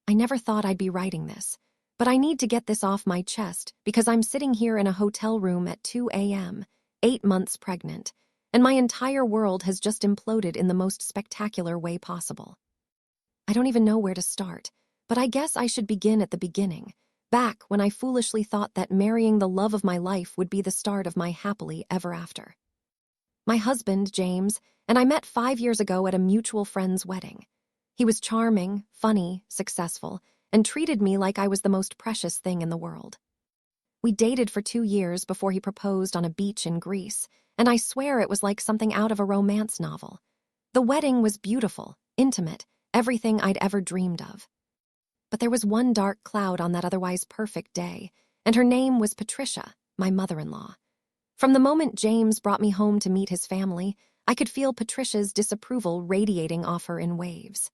I never thought I'd be writing this, but I need to get this off my chest because I'm sitting here in a hotel room at 2 a.m., 8 months pregnant, and my entire world has just imploded in the most spectacular way possible. I don't even know where to start, but I guess I should begin at the beginning, back when I foolishly thought that marrying the love of my life would be the start of my happily ever after. My husband, James, and I met 5 years ago at a mutual friend's wedding. He was charming, funny, successful, and treated me like I was the most precious thing in the world. We dated for 2 years before he proposed on a beach in Greece, and I swear it was like something out of a romance novel. The wedding was beautiful, intimate, everything I'd ever dreamed of. But there was one dark cloud on that otherwise perfect day, and her name was Patricia, my mother-in-law. From the moment James brought me home to meet his family, I could feel Patricia's disapproval radiating off her in waves.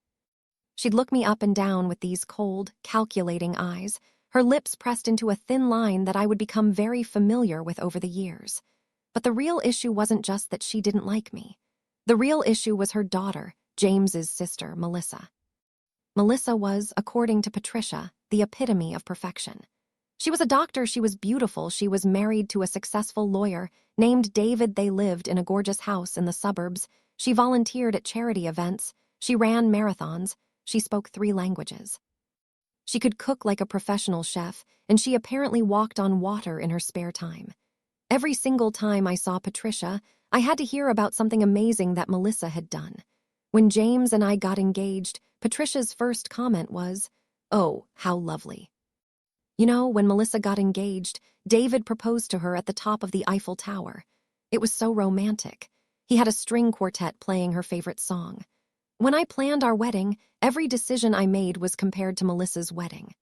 She'd look me up and down with these cold, calculating eyes, her lips pressed into a thin line that I would become very familiar with over the years. But the real issue wasn't just that she didn't like me. The real issue was her daughter, James's sister, Melissa. Melissa was, according to Patricia, the epitome of perfection. She was a doctor, she was beautiful, she was married to a successful lawyer named David. They lived in a gorgeous house in the suburbs. She volunteered at charity events. She ran marathons. She spoke 3 languages. She could cook like a professional chef, and she apparently walked on water in her spare time. Every single time I saw Patricia, I had to hear about something amazing that Melissa had done. When James and I got engaged, Patricia's first comment was, "Oh, how lovely." You know, when Melissa got engaged, David proposed to her at the top of the Eiffel Tower. It was so romantic. He had a string quartet playing her favorite song. When I planned our wedding, every decision I made was compared to Melissa's wedding.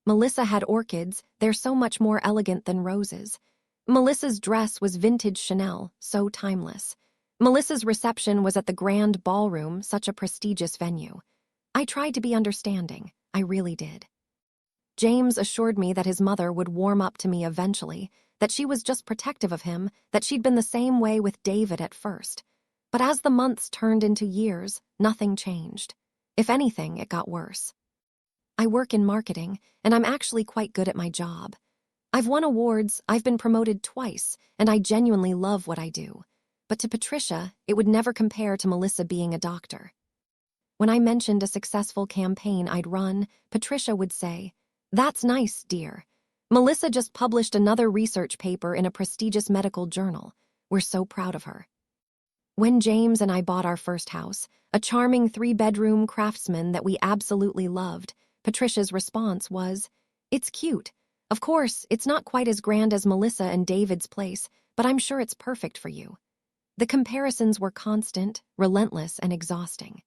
Melissa had orchids, they're so much more elegant than roses. Melissa's dress was vintage Chanel, so timeless. Melissa's reception was at the Grand Ballroom, such a prestigious venue. I tried to be understanding, I really did. James assured me that his mother would warm up to me eventually, that she was just protective of him, that she'd been the same way with David at first. But as the months turned into years, nothing changed. If anything, it got worse. I work in marketing, and I'm actually quite good at my job. I've won awards, I've been promoted twice, and I genuinely love what I do. But to Patricia, it would never compare to Melissa being a doctor. When I mentioned a successful campaign I'd run, Patricia would say, "That's nice, dear. Melissa just published another research paper in a prestigious medical journal. We're so proud of her." When James and I bought our first house, a charming 3-bedroom craftsman that we absolutely loved, Patricia's response was, "It's cute. Of course, it's not quite as grand as Melissa and David's place, but I'm sure it's perfect for you." The comparisons were constant, relentless, and exhausting.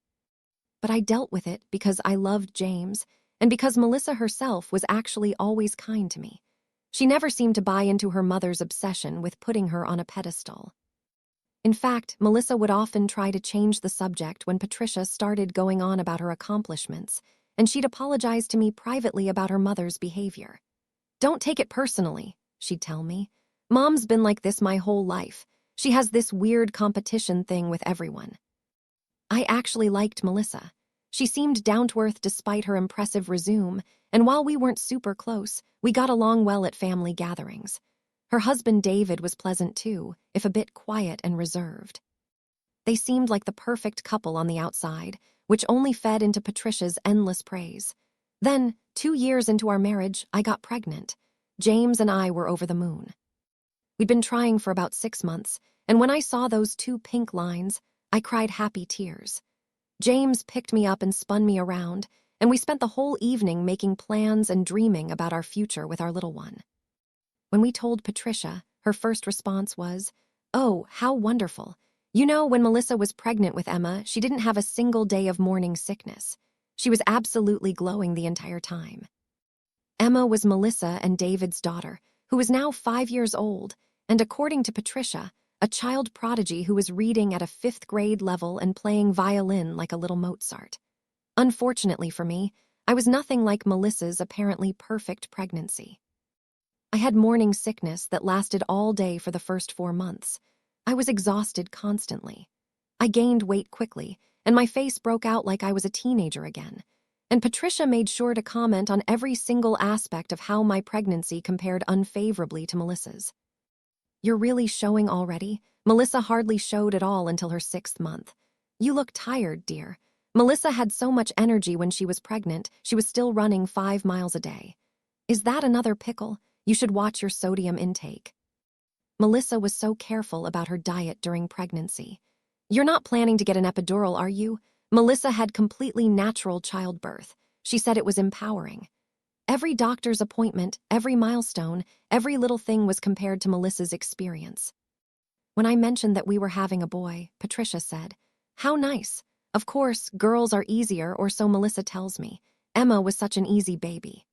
But I dealt with it because I loved James, and because Melissa herself was actually always kind to me. She never seemed to buy into her mother's obsession with putting her on a pedestal. In fact, Melissa would often try to change the subject when Patricia started going on about her accomplishments, and she'd apologize to me privately about her mother's behavior. "Don't take it personally," she'd tell me. "Mom's been like this my whole life. She has this weird competition thing with everyone." I actually liked Melissa. She seemed down-to-earth despite her impressive resume, and while we weren't super close, we got along well at family gatherings. Her husband David was pleasant too, if a bit quiet and reserved. They seemed like the perfect couple on the outside, which only fed into Patricia's endless praise. Then, 2 years into our marriage, I got pregnant. James and I were over the moon. We'd been trying for about 6 months, and when I saw those 2 pink lines, I cried happy tears. James picked me up and spun me around, and we spent the whole evening making plans and dreaming about our future with our little one. When we told Patricia, her first response was, "Oh, how wonderful. You know, when Melissa was pregnant with Emma, she didn't have a single day of morning sickness. She was absolutely glowing the entire time." Emma was Melissa and David's daughter, who was now 5 years old, and according to Patricia, a child prodigy who was reading at a 5th grade level and playing violin like a little Mozart. Unfortunately for me, I was nothing like Melissa's apparently perfect pregnancy. I had morning sickness that lasted all day for the first 4 months. I was exhausted constantly. I gained weight quickly, and my face broke out like I was a teenager again. and Patricia made sure to comment on every single aspect of how my pregnancy compared unfavorably to Melissa's. "You're really showing already? Melissa hardly showed at all until her 6th month. You look tired, dear. Melissa had so much energy when she was pregnant, she was still running 5 miles a day. Is that another pickle? You should watch your sodium intake." Melissa was so careful about her diet during pregnancy. "You're not planning to get an epidural, are you?" Melissa had completely natural childbirth. She said it was empowering. Every doctor's appointment, every milestone, every little thing was compared to Melissa's experience. When I mentioned that we were having a boy, Patricia said, "How nice. Of course, girls are easier, or so Melissa tells me. Emma was such an easy baby."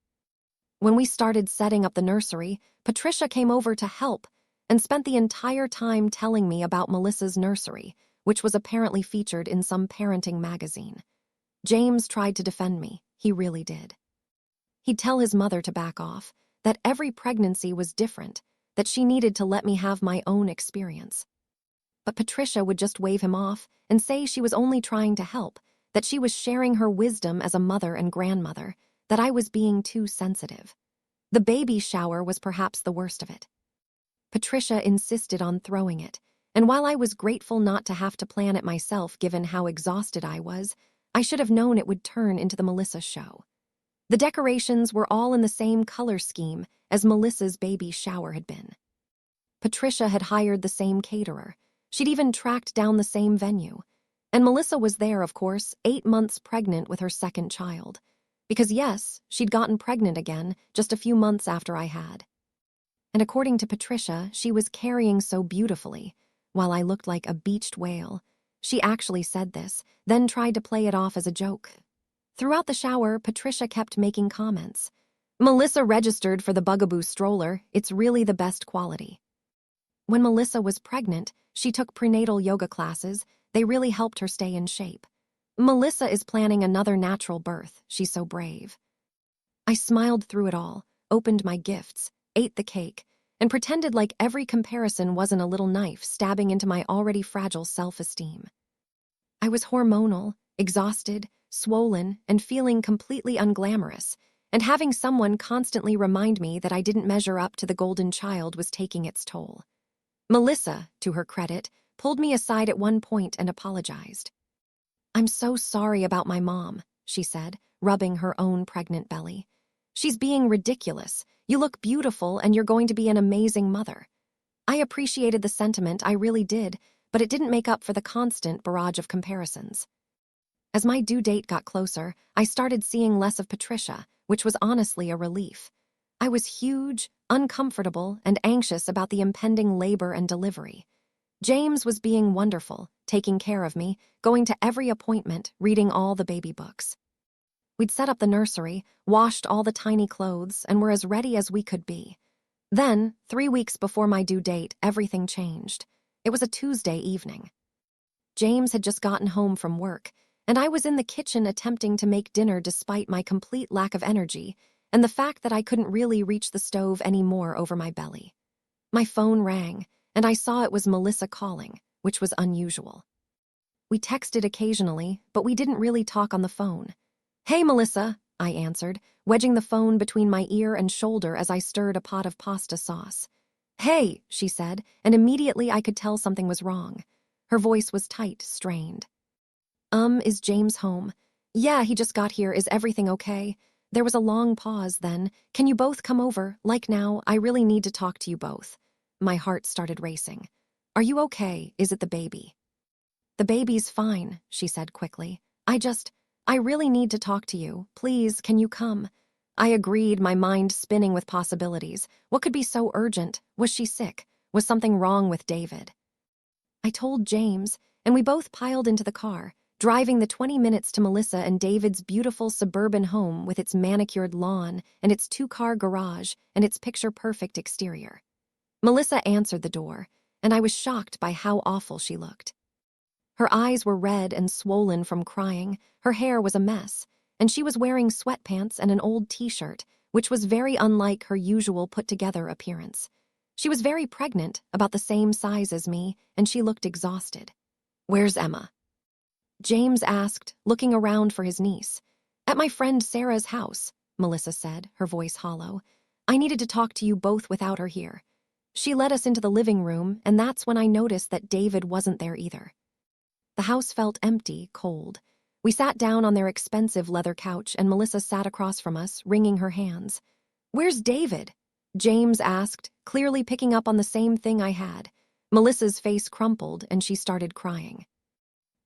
When we started setting up the nursery, Patricia came over to help and spent the entire time telling me about Melissa's nursery, which was apparently featured in some parenting magazine. James tried to defend me. He really did. He'd tell his mother to back off, that every pregnancy was different, that she needed to let me have my own experience. But Patricia would just wave him off and say she was only trying to help, that she was sharing her wisdom as a mother and grandmother, that I was being too sensitive. The baby shower was perhaps the worst of it. Patricia insisted on throwing it, and while I was grateful not to have to plan it myself given how exhausted I was, I should have known it would turn into the Melissa show. The decorations were all in the same color scheme as Melissa's baby shower had been. Patricia had hired the same caterer. She'd even tracked down the same venue. And Melissa was there, of course, 8 months pregnant with her second child. Because yes, she'd gotten pregnant again just a few months after I had. And according to Patricia, she was carrying so beautifully, while I looked like a beached whale. She actually said this, then tried to play it off as a joke. Throughout the shower, Patricia kept making comments. "Melissa registered for the Bugaboo stroller. It's really the best quality." When Melissa was pregnant, she took prenatal yoga classes. They really helped her stay in shape. "Melissa is planning another natural birth. She's so brave." I smiled through it all, opened my gifts, ate the cake, and pretended like every comparison wasn't a little knife stabbing into my already fragile self-esteem. I was hormonal, exhausted, swollen, and feeling completely unglamorous, and having someone constantly remind me that I didn't measure up to the golden child was taking its toll. Melissa, to her credit, pulled me aside at one point and apologized. "I'm so sorry about my mom," she said, rubbing her own pregnant belly. "She's being ridiculous. You look beautiful and you're going to be an amazing mother." I appreciated the sentiment, I really did, but it didn't make up for the constant barrage of comparisons. As my due date got closer, I started seeing less of Patricia, which was honestly a relief. I was huge, uncomfortable, and anxious about the impending labor and delivery. James was being wonderful, taking care of me, going to every appointment, reading all the baby books. We'd set up the nursery, washed all the tiny clothes, and were as ready as we could be. Then, 3 weeks before my due date, everything changed. It was a Tuesday evening. James had just gotten home from work, and I was in the kitchen attempting to make dinner despite my complete lack of energy and the fact that I couldn't really reach the stove anymore over my belly. My phone rang, and I saw it was Melissa calling, which was unusual. We texted occasionally, but we didn't really talk on the phone. "Hey, Melissa," I answered, wedging the phone between my ear and shoulder as I stirred a pot of pasta sauce. "Hey," she said, and immediately I could tell something was wrong. Her voice was tight, strained. Is James home?" "Yeah, he just got here. Is everything okay?" There was a long pause, then, "Can you both come over, like now? I really need to talk to you both." My heart started racing. "Are you okay? Is it the baby?" "The baby's fine," she said quickly. I really need to talk to you. Please, can you come?" I agreed, my mind spinning with possibilities. What could be so urgent? Was she sick? Was something wrong with David? I told James, and we both piled into the car, driving the 20 minutes to Melissa and David's beautiful suburban home with its manicured lawn and its 2-car garage and its picture-perfect exterior. Melissa answered the door, and I was shocked by how awful she looked. Her eyes were red and swollen from crying, her hair was a mess, and she was wearing sweatpants and an old t-shirt, which was very unlike her usual put-together appearance. She was very pregnant, about the same size as me, and she looked exhausted. "Where's Emma?" James asked, looking around for his niece. At my friend Sarah's house, Melissa said, her voice hollow. I needed to talk to you both without her here. She led us into the living room, and that's when I noticed that David wasn't there either. The house felt empty, cold. We sat down on their expensive leather couch, and Melissa sat across from us, wringing her hands. Where's David? James asked, clearly picking up on the same thing I had. Melissa's face crumpled, and she started crying.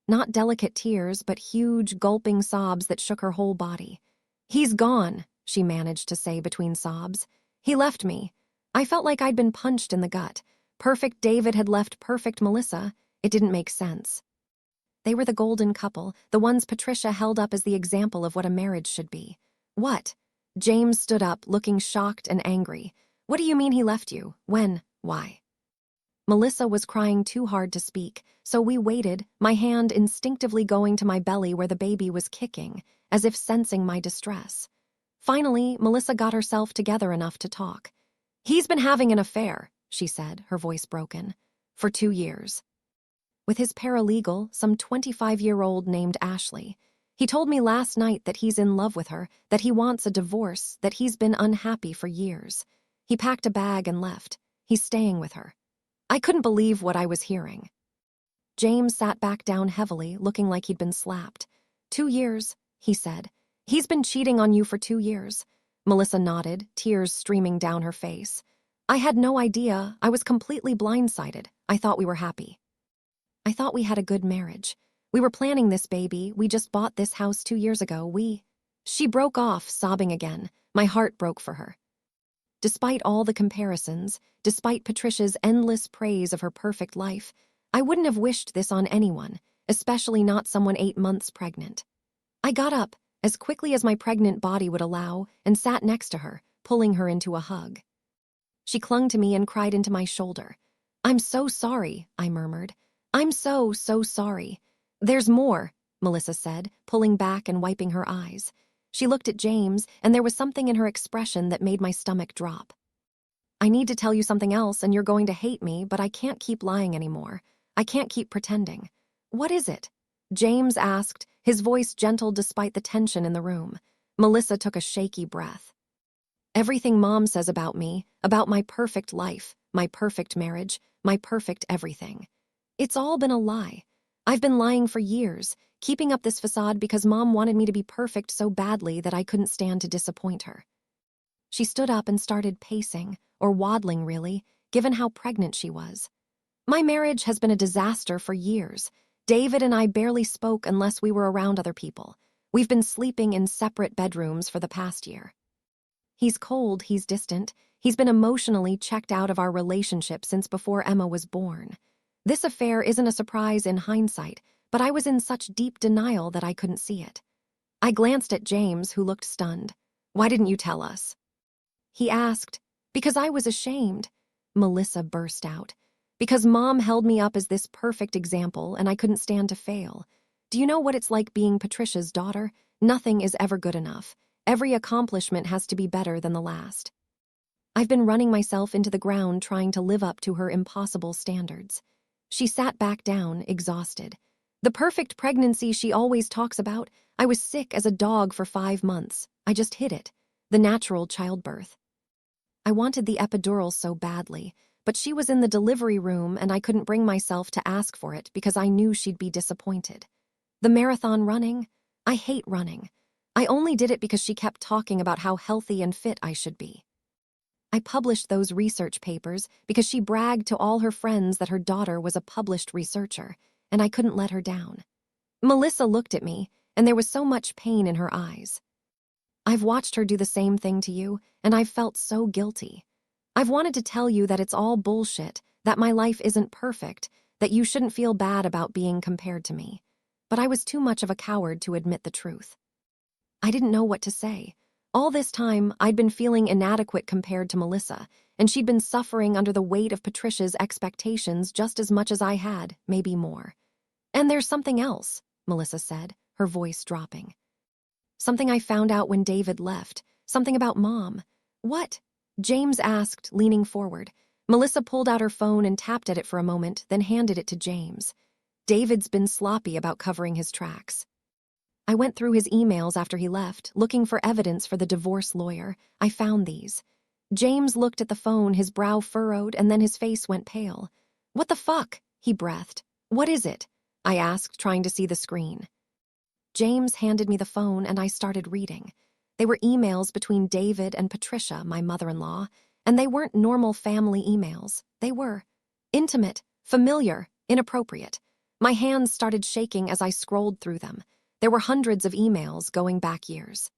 Not delicate tears, but huge, gulping sobs that shook her whole body. He's gone, she managed to say between sobs. He left me. I felt like I'd been punched in the gut. Perfect David had left perfect Melissa. It didn't make sense. They were the golden couple, the ones Patricia held up as the example of what a marriage should be. What? James stood up, looking shocked and angry. What do you mean he left you? When? Why? Melissa was crying too hard to speak, so we waited, my hand instinctively going to my belly where the baby was kicking, as if sensing my distress. Finally, Melissa got herself together enough to talk. He's been having an affair, she said, her voice broken. For 2 years. With his paralegal, some 25-year-old named Ashley. He told me last night that he's in love with her, that he wants a divorce, that he's been unhappy for years. He packed a bag and left. He's staying with her. I couldn't believe what I was hearing. James sat back down heavily, looking like he'd been slapped. 2 years, he said. He's been cheating on you for 2 years. Melissa nodded, tears streaming down her face. I had no idea. I was completely blindsided. I thought we were happy. I thought we had a good marriage. We were planning this baby. We just bought this house 2 years ago. She broke off, sobbing again. My heart broke for her. Despite all the comparisons, despite Patricia's endless praise of her perfect life, I wouldn't have wished this on anyone, especially not someone 8 months pregnant. I got up, as quickly as my pregnant body would allow, and sat next to her, pulling her into a hug. She clung to me and cried into my shoulder. I'm so sorry, I murmured. I'm so sorry. There's more, Melissa said, pulling back and wiping her eyes. She looked at James, and there was something in her expression that made my stomach drop. I need to tell you something else, and you're going to hate me, but I can't keep lying anymore. I can't keep pretending. What is it? James asked, his voice gentle despite the tension in the room. Melissa took a shaky breath. Everything Mom says about me, about my perfect life, my perfect marriage, my perfect everything. It's all been a lie. I've been lying for years, keeping up this facade because Mom wanted me to be perfect so badly that I couldn't stand to disappoint her. She stood up and started pacing, or waddling really, given how pregnant she was. My marriage has been a disaster for years. David and I barely spoke unless we were around other people. We've been sleeping in separate bedrooms for the past year. He's cold, he's distant. He's been emotionally checked out of our relationship since before Emma was born. This affair isn't a surprise in hindsight, but I was in such deep denial that I couldn't see it. I glanced at James, who looked stunned. Why didn't you tell us? He asked. Because I was ashamed. Melissa burst out. Because Mom held me up as this perfect example, and I couldn't stand to fail. Do you know what it's like being Patricia's daughter? Nothing is ever good enough. Every accomplishment has to be better than the last. I've been running myself into the ground trying to live up to her impossible standards. She sat back down, exhausted. The perfect pregnancy she always talks about, I was sick as a dog for 5 months. I just hid it. The natural childbirth. I wanted the epidural so badly, but she was in the delivery room and I couldn't bring myself to ask for it because I knew she'd be disappointed. The marathon running? I hate running. I only did it because she kept talking about how healthy and fit I should be. I published those research papers because she bragged to all her friends that her daughter was a published researcher, and I couldn't let her down. Melissa looked at me, and there was so much pain in her eyes. I've watched her do the same thing to you, and I've felt so guilty. I've wanted to tell you that it's all bullshit, that my life isn't perfect, that you shouldn't feel bad about being compared to me. But I was too much of a coward to admit the truth. I didn't know what to say. All this time, I'd been feeling inadequate compared to Melissa, and she'd been suffering under the weight of Patricia's expectations just as much as I had, maybe more. And there's something else, Melissa said, her voice dropping. Something I found out when David left, something about Mom. What? James asked, leaning forward. Melissa pulled out her phone and tapped at it for a moment, then handed it to James. David's been sloppy about covering his tracks. I went through his emails after he left, looking for evidence for the divorce lawyer. I found these. James looked at the phone, his brow furrowed, and then his face went pale. "What the fuck?" he breathed. "What is it?" I asked, trying to see the screen. James handed me the phone and I started reading. They were emails between David and Patricia, my mother-in-law, and they weren't normal family emails. They were intimate, familiar, inappropriate. My hands started shaking as I scrolled through them. There were hundreds of emails going back years.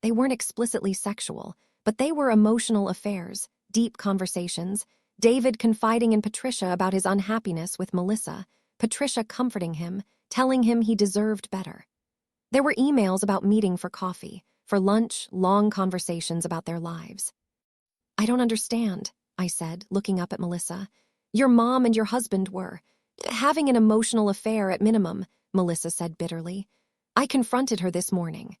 They weren't explicitly sexual, but they were emotional affairs, deep conversations, David confiding in Patricia about his unhappiness with Melissa, Patricia comforting him, telling him he deserved better. There were emails about meeting for coffee, for lunch, long conversations about their lives. "I don't understand," I said, looking up at Melissa. "Your mom and your husband were having an emotional affair at minimum," Melissa said bitterly. "I confronted her this morning."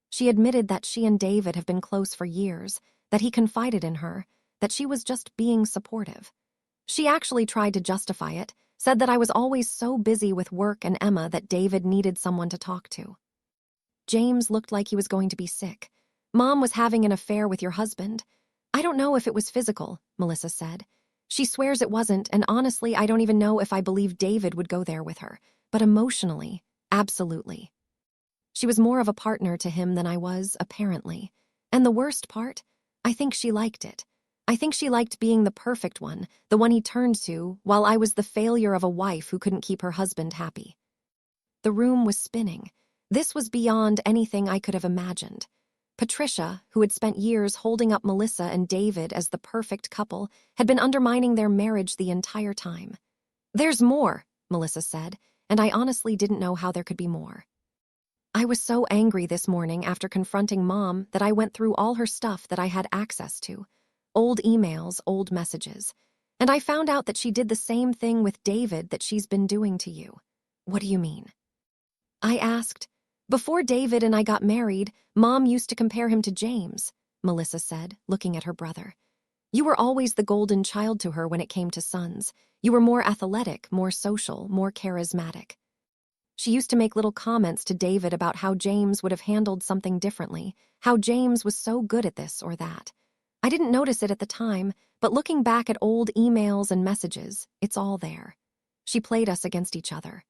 She admitted that she and David have been close for years, that he confided in her, that she was just being supportive. She actually tried to justify it, said that I was always so busy with work and Emma that David needed someone to talk to. James looked like he was going to be sick. "Mom was having an affair with your husband." "I don't know if it was physical," Melissa said. "She swears it wasn't, and honestly, I don't even know if I believe David would go there with her. But emotionally, absolutely. She was more of a partner to him than I was, apparently. And the worst part? I think she liked it. I think she liked being the perfect one, the one he turned to, while I was the failure of a wife who couldn't keep her husband happy." The room was spinning. This was beyond anything I could have imagined. Patricia, who had spent years holding up Melissa and David as the perfect couple, had been undermining their marriage the entire time. "There's more," Melissa said, and I honestly didn't know how there could be more. I was so angry this morning after confronting Mom that I went through all her stuff that I had access to. Old emails, old messages. And I found out that she did the same thing with David that she's been doing to you. "What do you mean?" I asked. "Before David and I got married, Mom used to compare him to James," Melissa said, looking at her brother. "You were always the golden child to her when it came to sons. You were more athletic, more social, more charismatic. She used to make little comments to David about how James would have handled something differently, how James was so good at this or that. I didn't notice it at the time, but looking back at old emails and messages, it's all there. She played us against each other."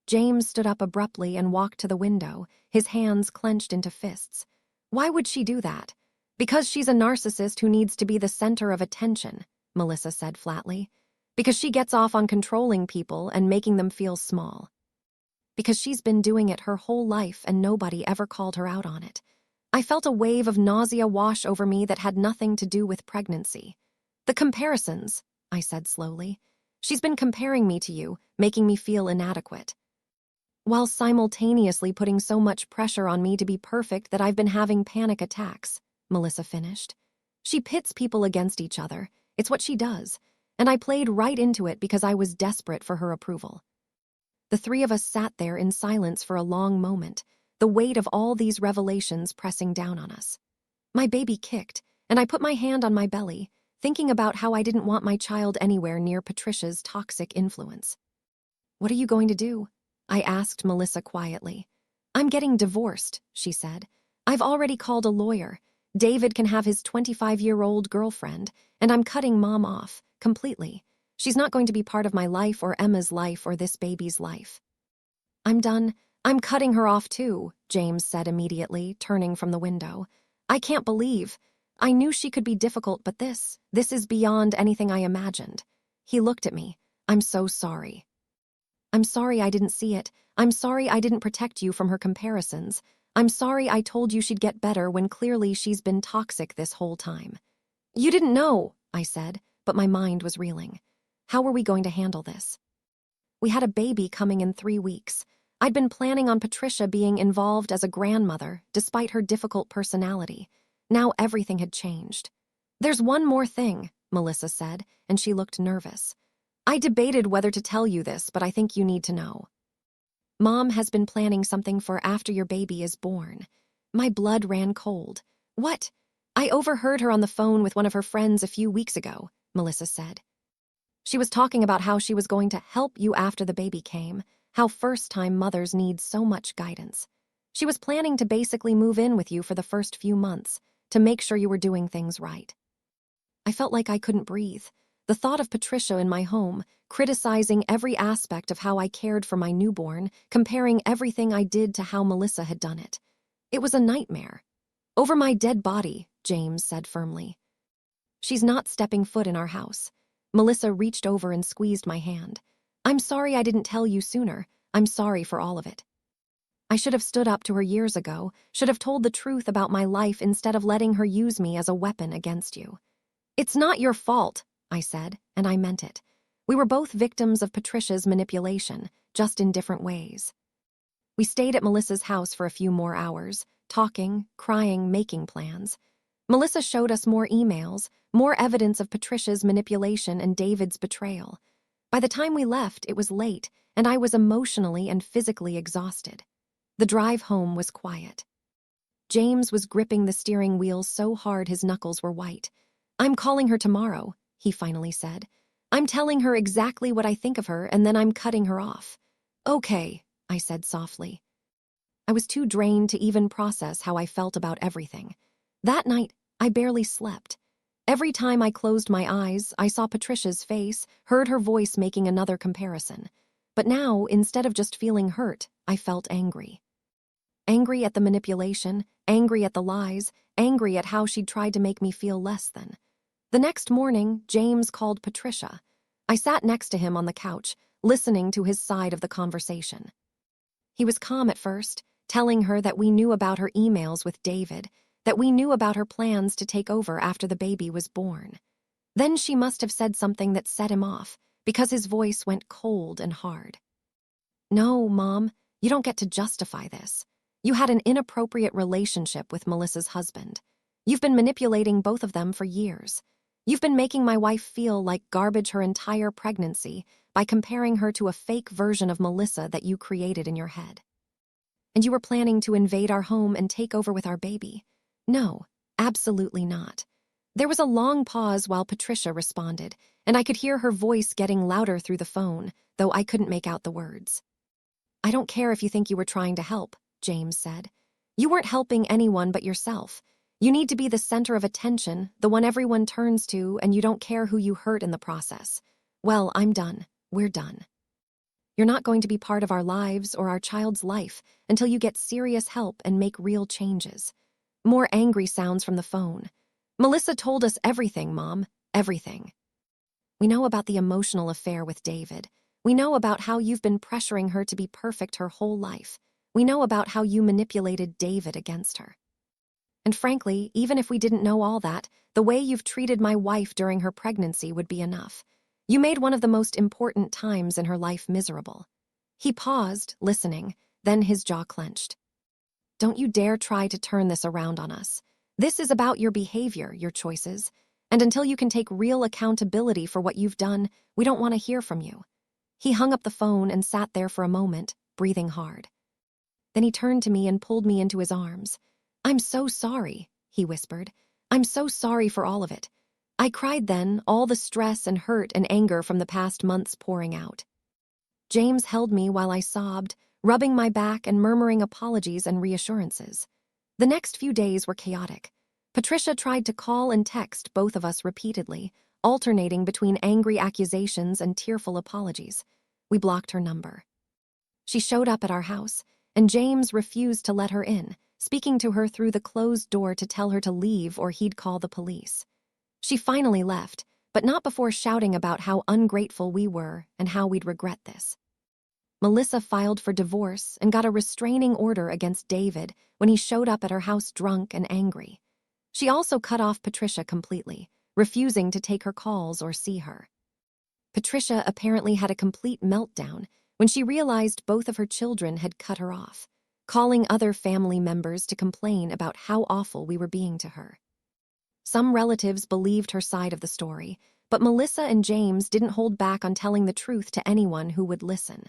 James stood up abruptly and walked to the window, his hands clenched into fists. "Why would she do that?" "Because she's a narcissist who needs to be the center of attention," Melissa said flatly. "Because she gets off on controlling people and making them feel small. Because she's been doing it her whole life and nobody ever called her out on it." I felt a wave of nausea wash over me that had nothing to do with pregnancy. "The comparisons," I said slowly. "She's been comparing me to you, making me feel inadequate. While simultaneously putting so much pressure on me to be perfect that I've been having panic attacks," Melissa finished. "She pits people against each other. It's what she does. And I played right into it because I was desperate for her approval." The three of us sat there in silence for a long moment, the weight of all these revelations pressing down on us. My baby kicked, and I put my hand on my belly, thinking about how I didn't want my child anywhere near Patricia's toxic influence. "What are you going to do?" I asked Melissa quietly. "I'm getting divorced," she said. "I've already called a lawyer. David can have his 25-year-old girlfriend, and I'm cutting Mom off, completely. She's not going to be part of my life or Emma's life or this baby's life." "I'm done. I'm cutting her off too," James said immediately, turning from the window. "I can't believe. I knew she could be difficult, but this is beyond anything I imagined." He looked at me. "I'm so sorry." "I'm sorry I didn't see it. I'm sorry I didn't protect you from her comparisons. I'm sorry I told you she'd get better when clearly she's been toxic this whole time." "You didn't know," I said, but my mind was reeling. How were we going to handle this? We had a baby coming in 3 weeks. I'd been planning on Patricia being involved as a grandmother, despite her difficult personality. Now everything had changed. "There's one more thing," Melissa said, and she looked nervous. "I debated whether to tell you this, but I think you need to know. Mom has been planning something for after your baby is born." My blood ran cold. "What?" "I overheard her on the phone with one of her friends a few weeks ago," Melissa said. "She was talking about how she was going to help you after the baby came, how first-time mothers need so much guidance. She was planning to basically move in with you for the first few months to make sure you were doing things right. I felt like I couldn't breathe. The thought of Patricia in my home, criticizing every aspect of how I cared for my newborn, comparing everything I did to how Melissa had done it. It was a nightmare. "Over my dead body," James said firmly. "She's not stepping foot in our house." Melissa reached over and squeezed my hand. "I'm sorry I didn't tell you sooner. I'm sorry for all of it. I should have stood up to her years ago, should have told the truth about my life instead of letting her use me as a weapon against you." "It's not your fault," I said, and I meant it. We were both victims of Patricia's manipulation, just in different ways. We stayed at Melissa's house for a few more hours, talking, crying, making plans. Melissa showed us more emails, more evidence of Patricia's manipulation and David's betrayal. By the time we left, it was late, and I was emotionally and physically exhausted. The drive home was quiet. James was gripping the steering wheel so hard his knuckles were white. "I'm calling her tomorrow," he finally said. "I'm telling her exactly what I think of her, and then I'm cutting her off." "Okay," I said softly. I was too drained to even process how I felt about everything. That night, I barely slept. Every time I closed my eyes, I saw Patricia's face, heard her voice making another comparison. But now, instead of just feeling hurt, I felt angry. Angry at the manipulation, angry at the lies, angry at how she'd tried to make me feel less than. The next morning, James called Patricia. I sat next to him on the couch, listening to his side of the conversation. He was calm at first, telling her that we knew about her emails with David, that we knew about her plans to take over after the baby was born. Then she must have said something that set him off, because his voice went cold and hard. "No, Mom, you don't get to justify this. You had an inappropriate relationship with Melissa's husband. You've been manipulating both of them for years. You've been making my wife feel like garbage her entire pregnancy by comparing her to a fake version of Melissa that you created in your head. And you were planning to invade our home and take over with our baby. No, absolutely not." There was a long pause while Patricia responded, and I could hear her voice getting louder through the phone, though I couldn't make out the words. "I don't care if you think you were trying to help," James said. "You weren't helping anyone but yourself. You need to be the center of attention, the one everyone turns to, and you don't care who you hurt in the process. Well, I'm done. We're done. You're not going to be part of our lives or our child's life until you get serious help and make real changes." More angry sounds from the phone. "Melissa told us everything, Mom. Everything. We know about the emotional affair with David. We know about how you've been pressuring her to be perfect her whole life. We know about how you manipulated David against her. And frankly, even if we didn't know all that, the way you've treated my wife during her pregnancy would be enough. You made one of the most important times in her life miserable." He paused, listening, then his jaw clenched. "Don't you dare try to turn this around on us. This is about your behavior, your choices. And until you can take real accountability for what you've done, we don't want to hear from you." He hung up the phone and sat there for a moment, breathing hard. Then he turned to me and pulled me into his arms. "I'm so sorry," he whispered. "I'm so sorry for all of it." I cried then, all the stress and hurt and anger from the past months pouring out. James held me while I sobbed, rubbing my back and murmuring apologies and reassurances. The next few days were chaotic. Patricia tried to call and text both of us repeatedly, alternating between angry accusations and tearful apologies. We blocked her number. She showed up at our house, and James refused to let her in, speaking to her through the closed door to tell her to leave or he'd call the police. She finally left, but not before shouting about how ungrateful we were and how we'd regret this. Melissa filed for divorce and got a restraining order against David when he showed up at her house drunk and angry. She also cut off Patricia completely, refusing to take her calls or see her. Patricia apparently had a complete meltdown when she realized both of her children had cut her off, calling other family members to complain about how awful we were being to her. Some relatives believed her side of the story, but Melissa and James didn't hold back on telling the truth to anyone who would listen.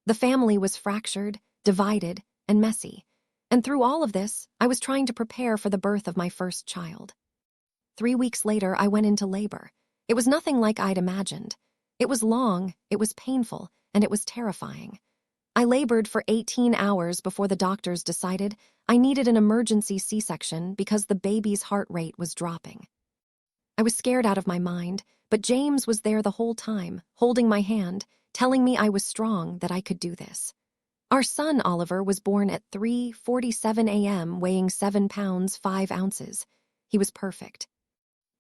The family was fractured, divided, and messy. And through all of this, I was trying to prepare for the birth of my first child. 3 weeks later, I went into labor. It was nothing like I'd imagined. It was long, it was painful, and it was terrifying. I labored for 18 hours before the doctors decided I needed an emergency C-section because the baby's heart rate was dropping. I was scared out of my mind, but James was there the whole time, holding my hand, telling me I was strong, that I could do this. Our son, Oliver, was born at 3:47 a.m., weighing 7 pounds 5 ounces. He was perfect.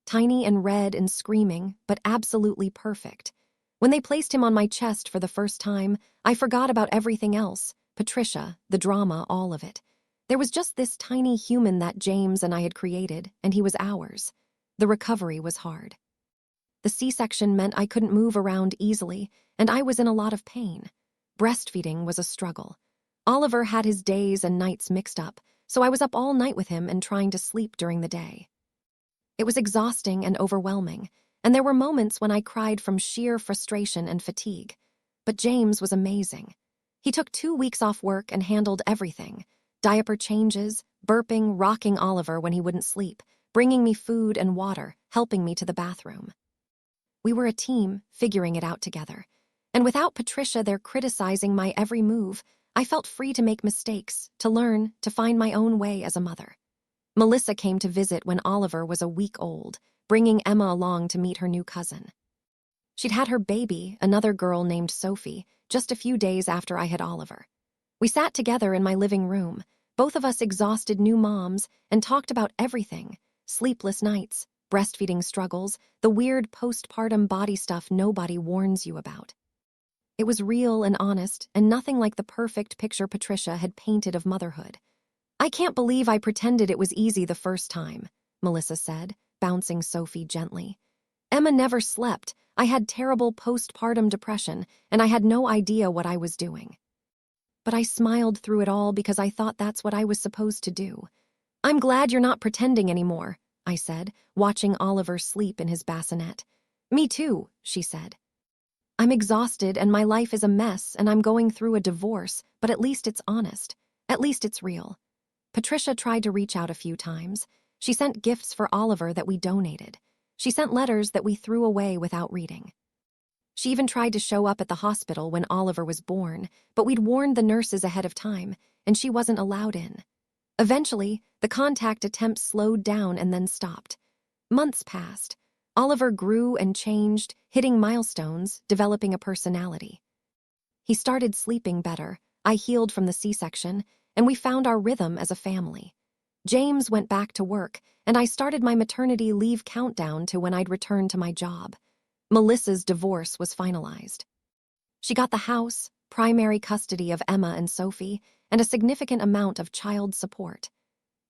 Tiny and red and screaming, but absolutely perfect. When they placed him on my chest for the first time, I forgot about everything else, Patricia, the drama, all of it. There was just this tiny human that James and I had created, and he was ours. The recovery was hard. The C-section meant I couldn't move around easily, and I was in a lot of pain. Breastfeeding was a struggle. Oliver had his days and nights mixed up, so I was up all night with him and trying to sleep during the day. It was exhausting and overwhelming, and there were moments when I cried from sheer frustration and fatigue. But James was amazing. He took 2 weeks off work and handled everything: diaper changes, burping, rocking Oliver when he wouldn't sleep, bringing me food and water, helping me to the bathroom. We were a team, figuring it out together. And without Patricia there criticizing my every move, I felt free to make mistakes, to learn, to find my own way as a mother. Melissa came to visit when Oliver was a week old, bringing Emma along to meet her new cousin. She'd had her baby, another girl named Sophie, just a few days after I had Oliver. We sat together in my living room, both of us exhausted new moms, and talked about everything: sleepless nights, breastfeeding struggles, the weird postpartum body stuff nobody warns you about. It was real and honest, and nothing like the perfect picture Patricia had painted of motherhood. "I can't believe I pretended it was easy the first time," Melissa said, bouncing Sophie gently. "Emma never slept. I had terrible postpartum depression, and I had no idea what I was doing. But I smiled through it all because I thought that's what I was supposed to do." "I'm glad you're not pretending anymore," I said, watching Oliver sleep in his bassinet. "Me too," she said. "I'm exhausted and my life is a mess and I'm going through a divorce, but at least it's honest. At least it's real." Patricia tried to reach out a few times. She sent gifts for Oliver that we donated. She sent letters that we threw away without reading. She even tried to show up at the hospital when Oliver was born, but we'd warned the nurses ahead of time, and she wasn't allowed in. Eventually, the contact attempts slowed down and then stopped. Months passed. Oliver grew and changed, hitting milestones, developing a personality. He started sleeping better, I healed from the C-section, and we found our rhythm as a family. James went back to work, and I started my maternity leave countdown to when I'd return to my job. Melissa's divorce was finalized. She got the house, primary custody of Emma and Sophie, and a significant amount of child support.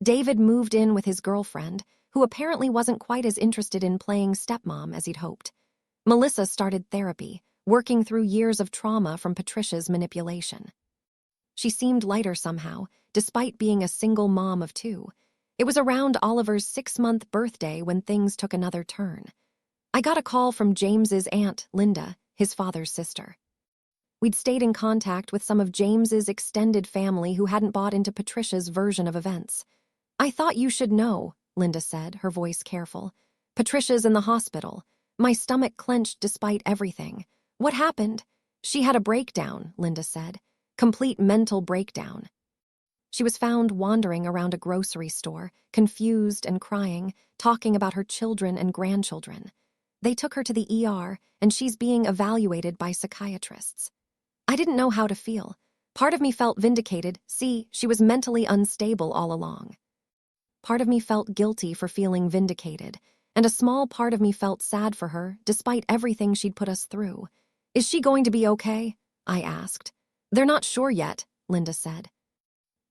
David moved in with his girlfriend, who apparently wasn't quite as interested in playing stepmom as he'd hoped. Melissa started therapy, working through years of trauma from Patricia's manipulation. She seemed lighter somehow, despite being a single mom of 2. It was around Oliver's 6-month birthday when things took another turn. I got a call from James's aunt, Linda, his father's sister. We'd stayed in contact with some of James's extended family who hadn't bought into Patricia's version of events. "I thought you should know," Linda said, her voice careful. "Patricia's in the hospital. My stomach clenched despite everything. What happened?" "She had a breakdown," Linda said. "Complete mental breakdown." She was found wandering around a grocery store, confused and crying, talking about her children and grandchildren. They took her to the ER, and she's being evaluated by psychiatrists. I didn't know how to feel. Part of me felt vindicated. See, she was mentally unstable all along. Part of me felt guilty for feeling vindicated, and a small part of me felt sad for her, despite everything she'd put us through. "Is she going to be okay?" I asked. "They're not sure yet," Linda said.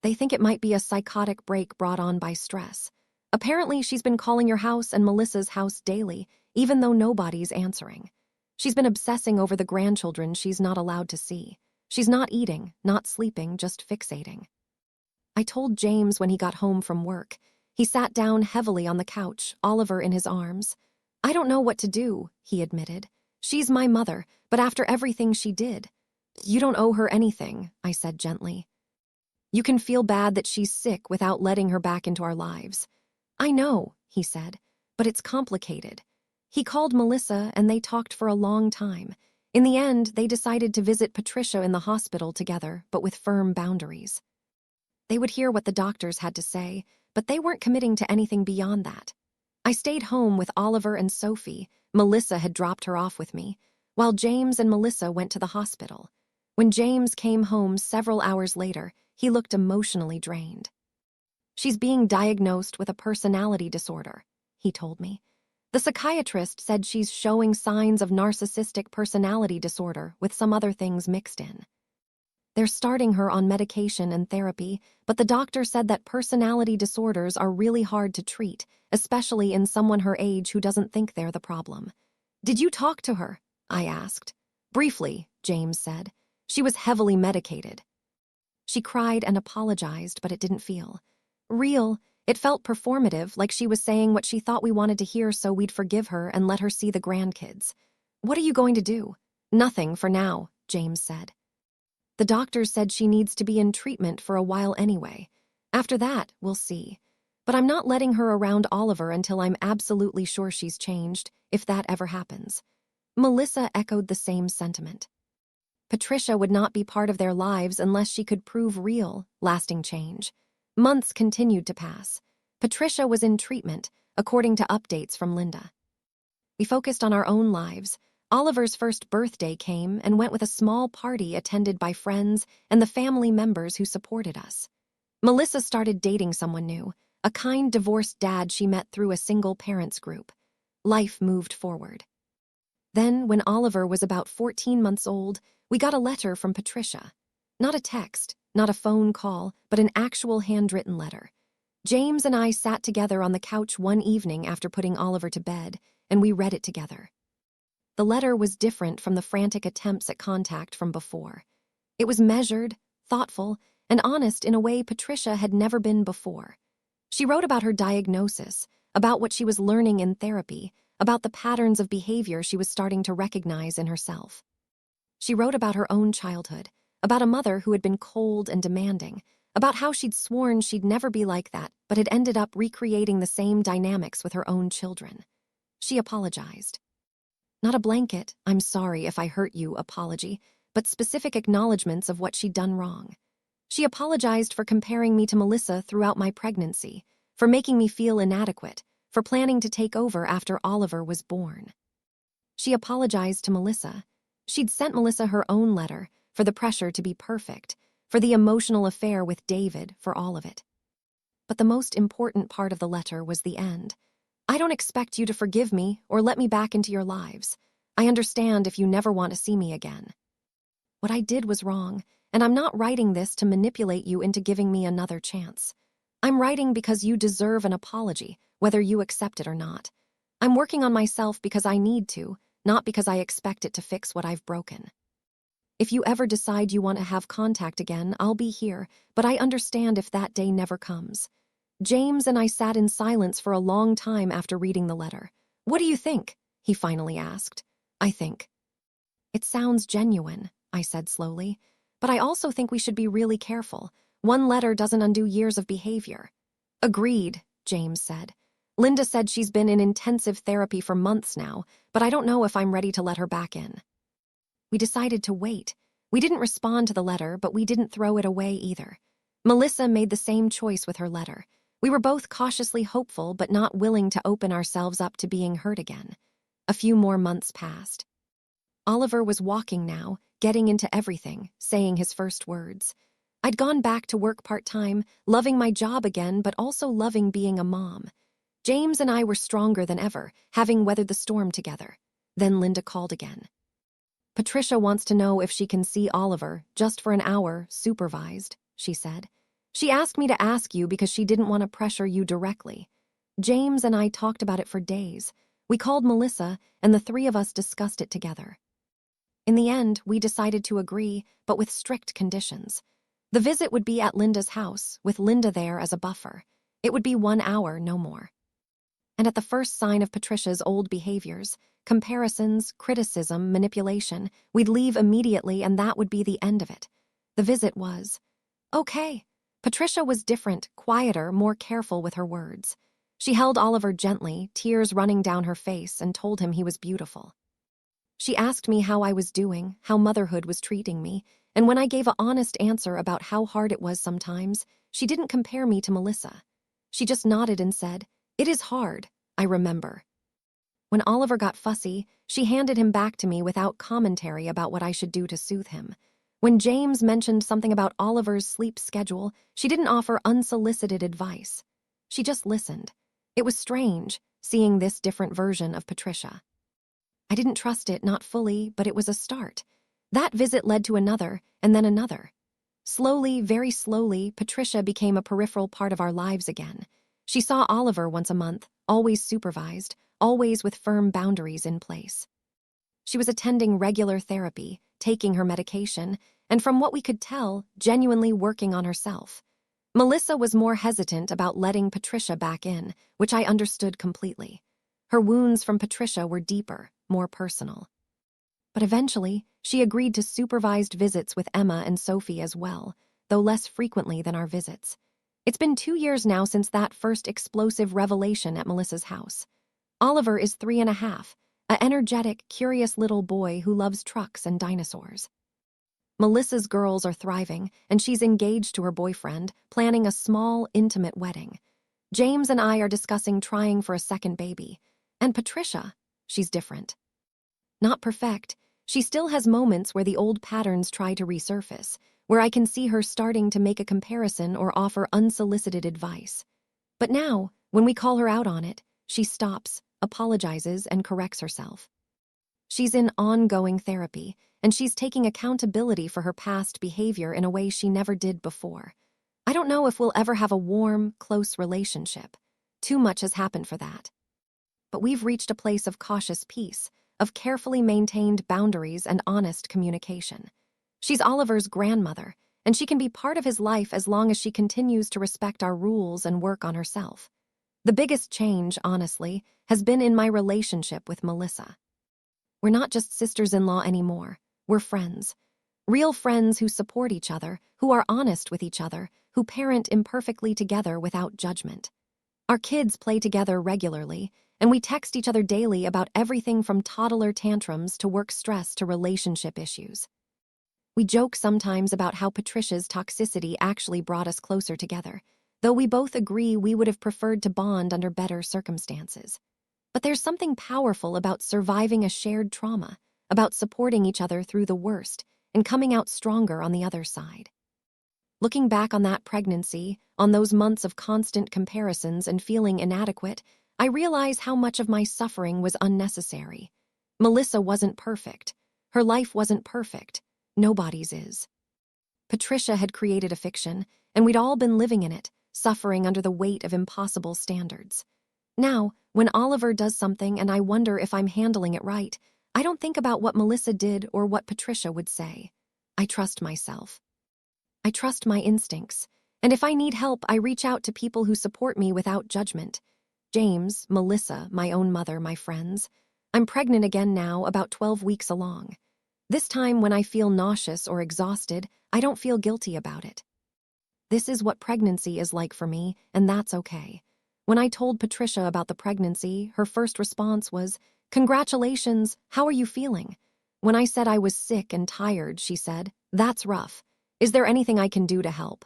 "They think it might be a psychotic break brought on by stress. Apparently, she's been calling your house and Melissa's house daily, even though nobody's answering. She's been obsessing over the grandchildren she's not allowed to see. She's not eating, not sleeping, just fixating." I told James when he got home from work. He sat down heavily on the couch, Oliver in his arms. "I don't know what to do," he admitted. "She's my mother, but after everything she did." "You don't owe her anything," I said gently. "You can feel bad that she's sick without letting her back into our lives." "I know," he said, "but it's complicated." He called Melissa and they talked for a long time. In the end, they decided to visit Patricia in the hospital together, but with firm boundaries. They would hear what the doctors had to say, but they weren't committing to anything beyond that. I stayed home with Oliver and Sophie. Melissa had dropped her off with me, while James and Melissa went to the hospital. When James came home several hours later, he looked emotionally drained. "She's being diagnosed with a personality disorder," he told me. "The psychiatrist said she's showing signs of narcissistic personality disorder with some other things mixed in. They're starting her on medication and therapy, but the doctor said that personality disorders are really hard to treat, especially in someone her age who doesn't think they're the problem." "Did you talk to her?" I asked. "Briefly," James said. "She was heavily medicated." "She cried and apologized, but it didn't feel real. It felt performative, like she was saying what she thought we wanted to hear so we'd forgive her and let her see the grandkids." "What are you going to do?" "Nothing for now," James said. "The doctors said she needs to be in treatment for a while anyway. After that, we'll see. But I'm not letting her around Oliver until I'm absolutely sure she's changed, if that ever happens." Melissa echoed the same sentiment. Patricia would not be part of their lives unless she could prove real, lasting change. Months continued to pass. Patricia was in treatment, according to updates from Linda. We focused on our own lives. Oliver's first birthday came and went with a small party attended by friends and the family members who supported us. Melissa started dating someone new, a kind divorced dad she met through a single parents group. Life moved forward. Then, when Oliver was about 14 months old, we got a letter from Patricia. Not a text, not a phone call, but an actual handwritten letter. James and I sat together on the couch one evening after putting Oliver to bed, and we read it together. The letter was different from the frantic attempts at contact from before. It was measured, thoughtful, and honest in a way Patricia had never been before. She wrote about her diagnosis, about what she was learning in therapy, about the patterns of behavior she was starting to recognize in herself. She wrote about her own childhood, about a mother who had been cold and demanding, about how she'd sworn she'd never be like that, but had ended up recreating the same dynamics with her own children. She apologized. Not a blanket, "I'm sorry if I hurt you" apology, but specific acknowledgments of what she'd done wrong. She apologized for comparing me to Melissa throughout my pregnancy, for making me feel inadequate, for planning to take over after Oliver was born. She apologized to Melissa. She'd sent Melissa her own letter, for the pressure to be perfect, for the emotional affair with David, for all of it. But the most important part of the letter was the end. "I don't expect you to forgive me or let me back into your lives. I understand if you never want to see me again. What I did was wrong, and I'm not writing this to manipulate you into giving me another chance. I'm writing because you deserve an apology, whether you accept it or not. I'm working on myself because I need to, not because I expect it to fix what I've broken. If you ever decide you want to have contact again, I'll be here, but I understand if that day never comes." James and I sat in silence for a long time after reading the letter. "What do you think?" he finally asked. "I think it sounds genuine," I said slowly, "but I also think we should be really careful. One letter doesn't undo years of behavior." "Agreed," James said. "Linda said she's been in intensive therapy for months now, but I don't know if I'm ready to let her back in." We decided to wait. We didn't respond to the letter, but we didn't throw it away either. Melissa made the same choice with her letter. We were both cautiously hopeful but not willing to open ourselves up to being hurt again. A few more months passed. Oliver was walking now, getting into everything, saying his first words. I'd gone back to work part-time, loving my job again, but also loving being a mom. James and I were stronger than ever, having weathered the storm together. Then Linda called again. "Patricia wants to know if she can see Oliver, just for an hour, supervised," she said. "She asked me to ask you because she didn't want to pressure you directly." James and I talked about it for days. We called Melissa, and the three of us discussed it together. In the end, we decided to agree, but with strict conditions. The visit would be at Linda's house, with Linda there as a buffer. It would be 1 hour, no more. And at the first sign of Patricia's old behaviors, comparisons, criticism, manipulation, we'd leave immediately and that would be the end of it. The visit was okay. Patricia was different, quieter, more careful with her words. She held Oliver gently, tears running down her face, and told him he was beautiful. She asked me how I was doing, how motherhood was treating me, and when I gave an honest answer about how hard it was sometimes, she didn't compare me to Melissa. She just nodded and said, "It is hard, I remember." When Oliver got fussy, she handed him back to me without commentary about what I should do to soothe him. When James mentioned something about Oliver's sleep schedule, she didn't offer unsolicited advice. She just listened. It was strange, seeing this different version of Patricia. I didn't trust it, not fully, but it was a start. That visit led to another, and then another. Slowly, very slowly, Patricia became a peripheral part of our lives again. She saw Oliver once a month, always supervised, always with firm boundaries in place. She was attending regular therapy, taking her medication, and from what we could tell, genuinely working on herself. Melissa was more hesitant about letting Patricia back in, which I understood completely. Her wounds from Patricia were deeper, more personal. But eventually, she agreed to supervised visits with Emma and Sophie as well, though less frequently than our visits. It's been 2 years now since that first explosive revelation at Melissa's house. Oliver is 3.5, an energetic, curious little boy who loves trucks and dinosaurs. Melissa's girls are thriving, and she's engaged to her boyfriend, planning a small, intimate wedding. James and I are discussing trying for a second baby. And Patricia, she's different. Not perfect, she still has moments where the old patterns try to resurface, where I can see her starting to make a comparison or offer unsolicited advice. But now, when we call her out on it, she stops, apologizes, and corrects herself. She's in ongoing therapy, and she's taking accountability for her past behavior in a way she never did before. I don't know if we'll ever have a warm, close relationship. Too much has happened for that. But we've reached a place of cautious peace, of carefully maintained boundaries and honest communication. She's Oliver's grandmother, and she can be part of his life as long as she continues to respect our rules and work on herself. The biggest change, honestly, has been in my relationship with Melissa. We're not just sisters-in-law anymore. We're friends. Real friends who support each other, who are honest with each other, who parent imperfectly together without judgment. Our kids play together regularly, and we text each other daily about everything from toddler tantrums to work stress to relationship issues. We joke sometimes about how Patricia's toxicity actually brought us closer together, though we both agree we would have preferred to bond under better circumstances. But there's something powerful about surviving a shared trauma, about supporting each other through the worst and coming out stronger on the other side. Looking back on that pregnancy, on those months of constant comparisons and feeling inadequate, I realize how much of my suffering was unnecessary. Melissa wasn't perfect. Her life wasn't perfect. Nobody's is. Patricia had created a fiction, and we'd all been living in it, suffering under the weight of impossible standards. Now, when Oliver does something and I wonder if I'm handling it right, I don't think about what Melissa did or what Patricia would say. I trust myself. I trust my instincts, and if I need help, I reach out to people who support me without judgment. James, Melissa, my own mother, my friends. I'm pregnant again now, about 12 weeks along. This time, when I feel nauseous or exhausted, I don't feel guilty about it. This is what pregnancy is like for me, and that's okay. When I told Patricia about the pregnancy, her first response was, "Congratulations, how are you feeling?" When I said I was sick and tired, she said, "That's rough. Is there anything I can do to help?"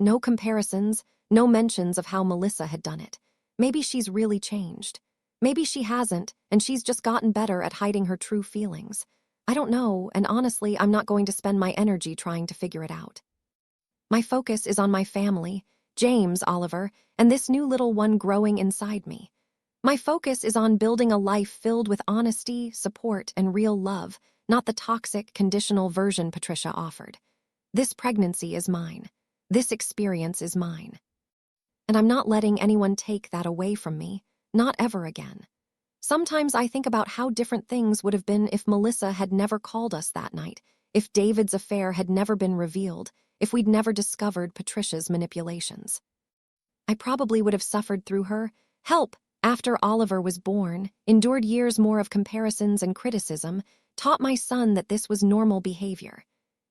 No comparisons, no mentions of how Melissa had done it. Maybe she's really changed. Maybe she hasn't, and she's just gotten better at hiding her true feelings. I don't know, and honestly, I'm not going to spend my energy trying to figure it out. My focus is on my family, James, Oliver, and this new little one growing inside me. My focus is on building a life filled with honesty, support, and real love, not the toxic, conditional version Patricia offered. This pregnancy is mine. This experience is mine. And I'm not letting anyone take that away from me, not ever again. Sometimes I think about how different things would have been if Melissa had never called us that night, if David's affair had never been revealed, if we'd never discovered Patricia's manipulations. I probably would have suffered through her help after Oliver was born, endured years more of comparisons and criticism, taught my son that this was normal behavior.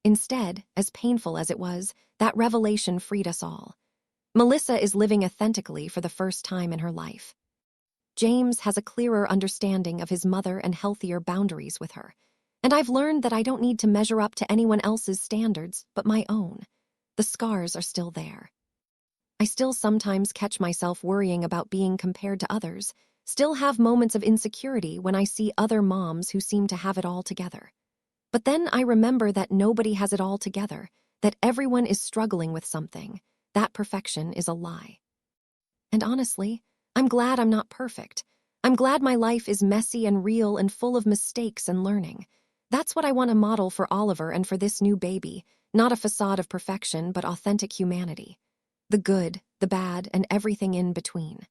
Instead, as painful as it was, that revelation freed us all. Melissa is living authentically for the first time in her life. James has a clearer understanding of his mother and healthier boundaries with her. And I've learned that I don't need to measure up to anyone else's standards but my own. The scars are still there. I still sometimes catch myself worrying about being compared to others, still have moments of insecurity when I see other moms who seem to have it all together. But then I remember that nobody has it all together, that everyone is struggling with something. That perfection is a lie. And honestly, I'm glad I'm not perfect. I'm glad my life is messy and real and full of mistakes and learning. That's what I want to model for Oliver and for this new baby, not a facade of perfection, but authentic humanity. The good, the bad, and everything in between.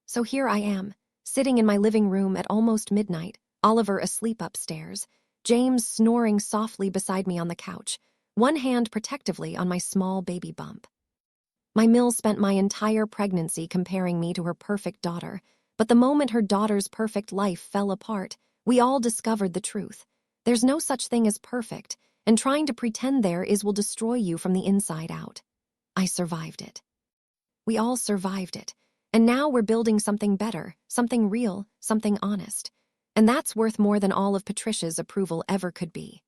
So here I am, sitting in my living room at almost midnight, Oliver asleep upstairs, James snoring softly beside me on the couch, one hand protectively on my small baby bump. My Mill spent my entire pregnancy comparing me to her perfect daughter, but the moment her daughter's perfect life fell apart, we all discovered the truth. There's no such thing as perfect, and trying to pretend there is will destroy you from the inside out. I survived it. We all survived it, and now we're building something better, something real, something honest. And that's worth more than all of Patricia's approval ever could be.